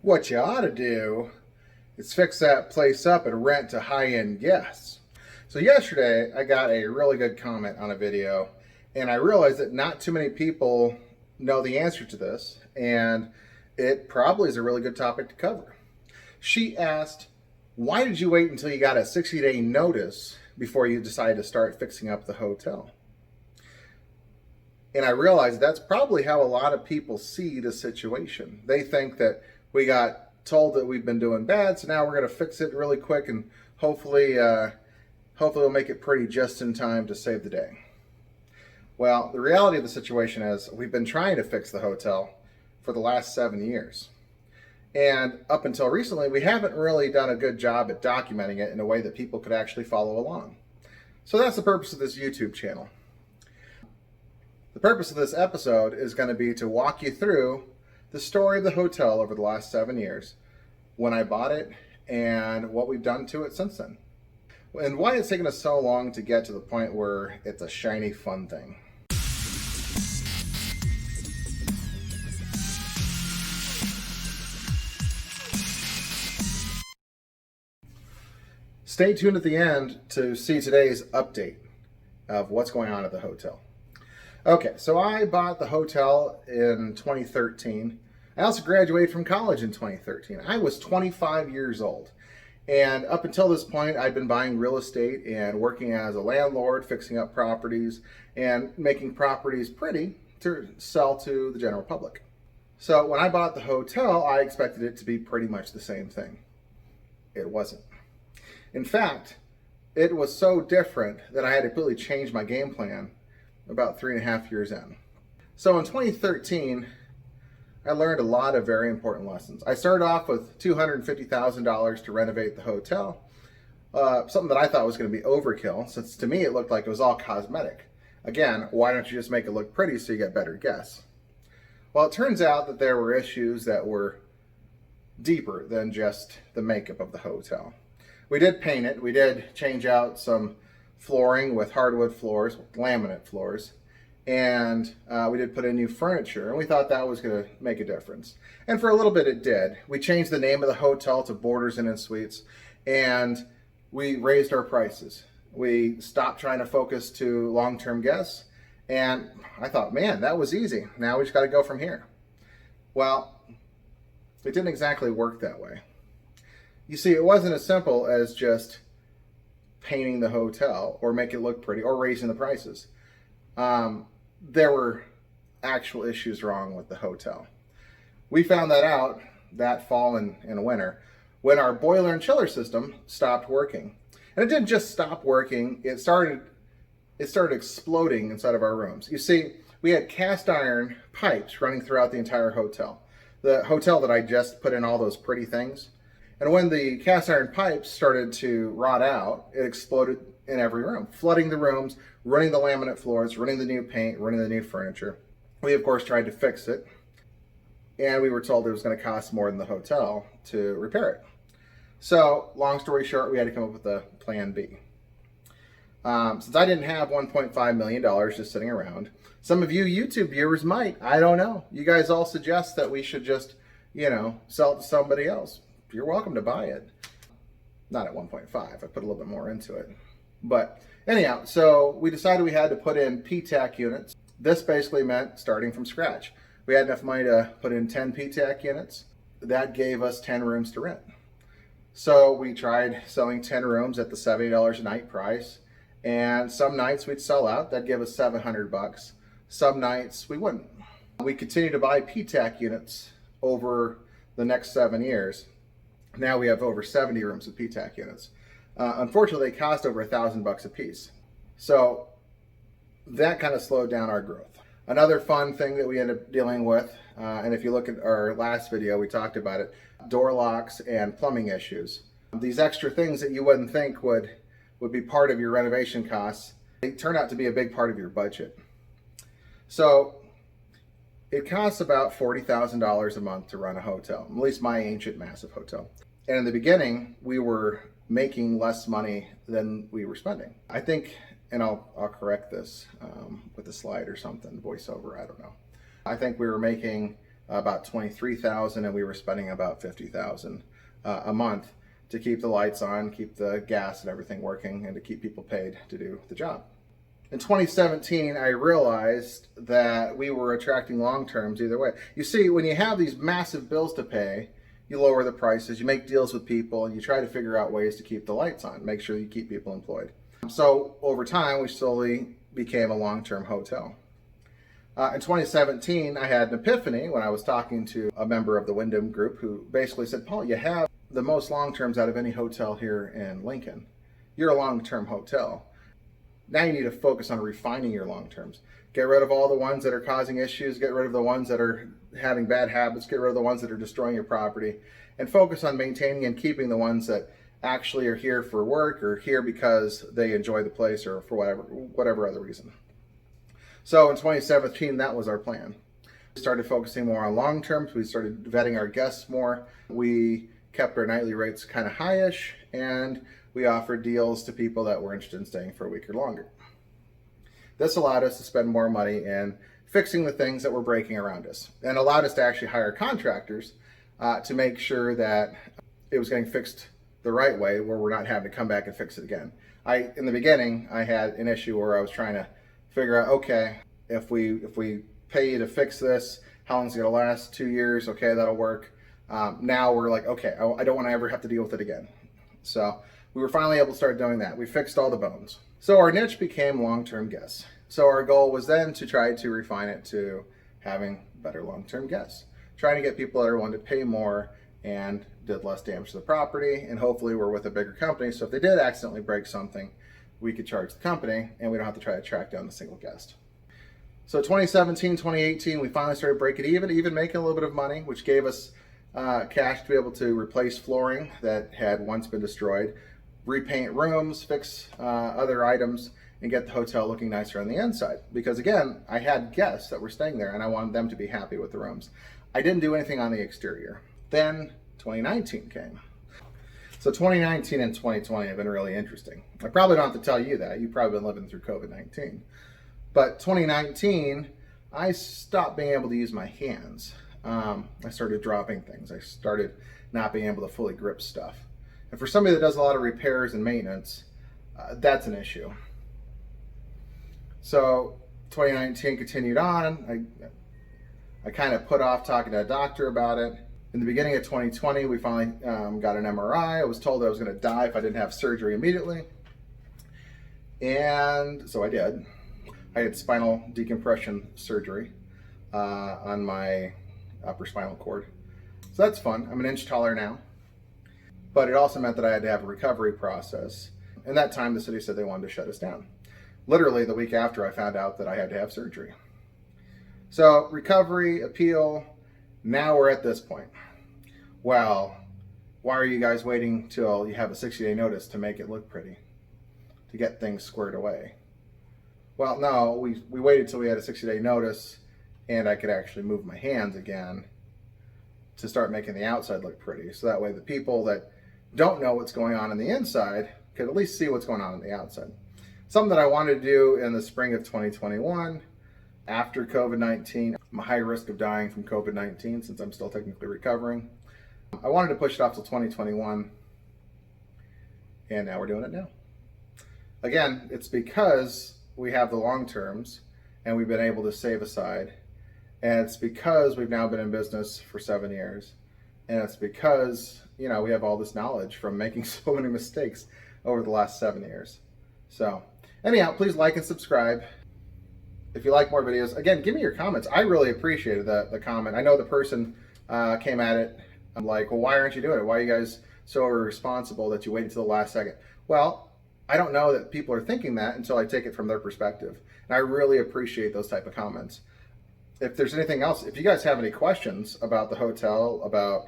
What you ought to do is fix that place up and rent to high-end guests. So yesterday I got a really good comment on a video, and I realized that not too many people know the answer to this, and it probably is a really good topic to cover. She asked, why did you wait until you got a 60-day notice before you decided to start fixing up the hotel? And I realized that's probably how a lot of people see the situation. They think that we got told that we've been doing bad, so now we're going to fix it really quick and hopefully we'll make it pretty just in time to save the day. Well, the reality of the situation is we've been trying to fix the hotel for the last 7 years. And up until recently, we haven't really done a good job at documenting it in a way that people could actually follow along. So that's the purpose of this YouTube channel. The purpose of this episode is going to be to walk you through the story of the hotel over the last 7 years, when I bought it, and what we've done to it since then. And why it's taken us so long to get to the point where it's a shiny, fun thing. Stay tuned at the end to see today's update of what's going on at the hotel. Okay, so I bought the hotel in 2013. I also graduated from college in 2013. I was 25 years old. And up until this point, I'd been buying real estate and working as a landlord, fixing up properties and making properties pretty to sell to the general public. So when I bought the hotel, I expected it to be pretty much the same thing. It wasn't. In fact, it was so different that I had to completely change my game plan about 3.5 years in. So in 2013, I learned a lot of very important lessons. I started off with $250,000 to renovate the hotel, something that I thought was going to be overkill, since to me it looked like it was all cosmetic. Again, why don't you just make it look pretty so you get better guests? Well, it turns out that there were issues that were deeper than just the makeup of the hotel. We did paint it. We did change out some flooring with hardwood floors, laminate floors, and we did put in new furniture, and we thought that was going to make a difference. And for a little bit it did. We changed the name of the hotel to Borders Inn and Suites, and we raised our prices. We stopped trying to focus to long-term guests, and I thought, man, that was easy. Now we just got to go from here. Well, it didn't exactly work that way. You see, it wasn't as simple as just painting the hotel or make it look pretty or raising the prices. There were actual issues wrong with the hotel. We found that out that fall and winter when our boiler and chiller system stopped working. And it didn't just stop working, it started exploding inside of our rooms. You see, we had cast iron pipes running throughout the entire hotel. The hotel that I just put in all those pretty things. And when the cast iron pipes started to rot out, it exploded in every room, flooding the rooms, running the laminate floors, running the new paint, running the new furniture. We, of course, tried to fix it, and we were told it was going to cost more than the hotel to repair it. So, long story short, we had to come up with a plan B. Since I didn't have $1.5 million just sitting around, some of you YouTube viewers might. I don't know. You guys all suggest that we should just, sell it to somebody else. You're welcome to buy it. Not at 1.5. I put a little bit more into it. But anyhow, so we decided we had to put in PTAC units. This basically meant starting from scratch. We had enough money to put in 10 PTAC units. That gave us 10 rooms to rent. So we tried selling 10 rooms at the $70 a night price. And some nights we'd sell out. That'd give us $700. Some nights we wouldn't. We continued to buy PTAC units over the next 7 years. Now we have over 70 rooms with PTAC units. Unfortunately, they cost over $1,000 a piece. So that kind of slowed down our growth. Another fun thing that we ended up dealing with, and if you look at our last video, we talked about it, door locks and plumbing issues. These extra things that you wouldn't think would be part of your renovation costs, they turn out to be a big part of your budget. So it costs about $40,000 a month to run a hotel, at least my ancient massive hotel. And in the beginning, we were making less money than we were spending. I think, and I'll correct this with a slide or something, voiceover, I don't know. I think we were making about 23,000, and we were spending about 50,000 a month to keep the lights on, keep the gas and everything working, and to keep people paid to do the job. In 2017, I realized that we were attracting long-terms either way. You see, when you have these massive bills to pay, you lower the prices, you make deals with people, and you try to figure out ways to keep the lights on, make sure you keep people employed. So over time, we slowly became a long-term hotel. In 2017, I had an epiphany when I was talking to a member of the Wyndham Group who basically said, Paul, you have the most long-terms out of any hotel here in Lincoln. You're a long-term hotel. Now you need to focus on refining your long-terms. Get rid of all the ones that are causing issues, get rid of the ones that are having bad habits, get rid of the ones that are destroying your property, and focus on maintaining and keeping the ones that actually are here for work or here because they enjoy the place or for whatever other reason. So in 2017, that was our plan. We started focusing more on long terms. We started vetting our guests more. We kept our nightly rates kind of high-ish, and we offered deals to people that were interested in staying for a week or longer. This allowed us to spend more money in fixing the things that were breaking around us, and allowed us to actually hire contractors to make sure that it was getting fixed the right way, where we're not having to come back and fix it again. In the beginning, I had an issue where I was trying to figure out, okay, if we pay you to fix this, how long is it going to last? 2 years? Okay, that'll work. Now we're like, okay, I don't want to ever have to deal with it again. So we were finally able to start doing that. We fixed all the bones. So our niche became long-term guests. So our goal was then to try to refine it to having better long-term guests. Trying to get people that are willing to pay more and did less damage to the property, and hopefully we're with a bigger company, so if they did accidentally break something, we could charge the company and we don't have to try to track down the single guest. So 2017, 2018, we finally started breaking even making a little bit of money, which gave us cash to be able to replace flooring that had once been destroyed, repaint rooms, fix other items, and get the hotel looking nicer on the inside. Because again, I had guests that were staying there and I wanted them to be happy with the rooms. I didn't do anything on the exterior. Then 2019 came. So 2019 and 2020 have been really interesting. I probably don't have to tell you that. You've probably been living through COVID-19. But 2019, I stopped being able to use my hands. I started dropping things. I started not being able to fully grip stuff. And for somebody that does a lot of repairs and maintenance, that's an issue. So 2019 continued on. I kind of put off talking to a doctor about it. In the beginning of 2020, we finally got an MRI. I was told I was going to die if I didn't have surgery immediately. And so I did. I had spinal decompression surgery on my upper spinal cord. So that's fun. I'm an inch taller now. But it also meant that I had to have a recovery process. And that time, the city said they wanted to shut us down. Literally the week after I found out that I had to have surgery. So recovery, appeal, now we're at this point. Well, why are you guys waiting till you have a 60-day notice to make it look pretty, to get things squared away? Well, no, we waited till we had a 60-day notice and I could actually move my hands again to start making the outside look pretty. So that way the people that don't know what's going on the inside could at least see what's going on the outside. Something that I wanted to do in the spring of 2021, after COVID-19. I'm a high risk of dying from COVID-19 since I'm still technically recovering. I wanted to push it off till 2021, and now we're doing it now. Again, it's because we have the long terms and we've been able to save aside, and it's because we've now been in business for 7 years, and it's because, you know, we have all this knowledge from making so many mistakes over the last 7 years. So anyhow, please like and subscribe. If you like more videos, again, give me your comments. I really appreciated the comment. I know the person came at it. I'm like, well, why aren't you doing it? Why are you guys so irresponsible that you wait until the last second? Well, I don't know that people are thinking that until I take it from their perspective. And I really appreciate those type of comments. If there's anything else, if you guys have any questions about the hotel, about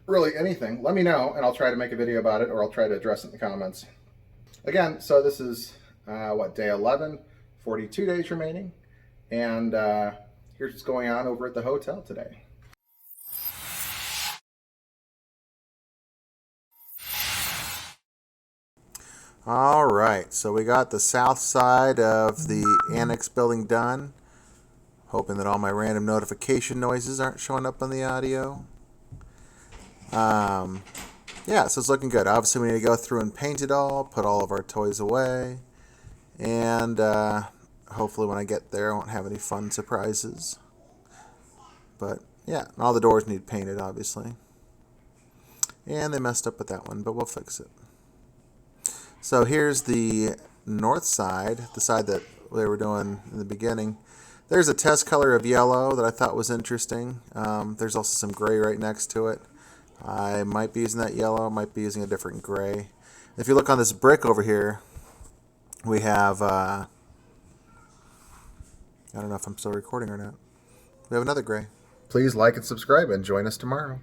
really anything, let me know and I'll try to make a video about it, or I'll try to address it in the comments. Again, so this is day 11, 42 days remaining, and here's what's going on over at the hotel today. All right, so we got the south side of the annex building done. Hoping that all my random notification noises aren't showing up on the audio. Yeah, so it's looking good. Obviously, we need to go through and paint it all, put all of our toys away, and hopefully when I get there, I won't have any fun surprises. But yeah, all the doors need painted, obviously. And they messed up with that one, but we'll fix it. So here's the north side, the side that they were doing in the beginning. There's a test color of yellow that I thought was interesting. There's also some gray right next to it. I might be using that yellow, might be using a different gray. If you look on this brick over here, we have, I don't know if I'm still recording or not. We have another gray. Please like and subscribe and join us tomorrow.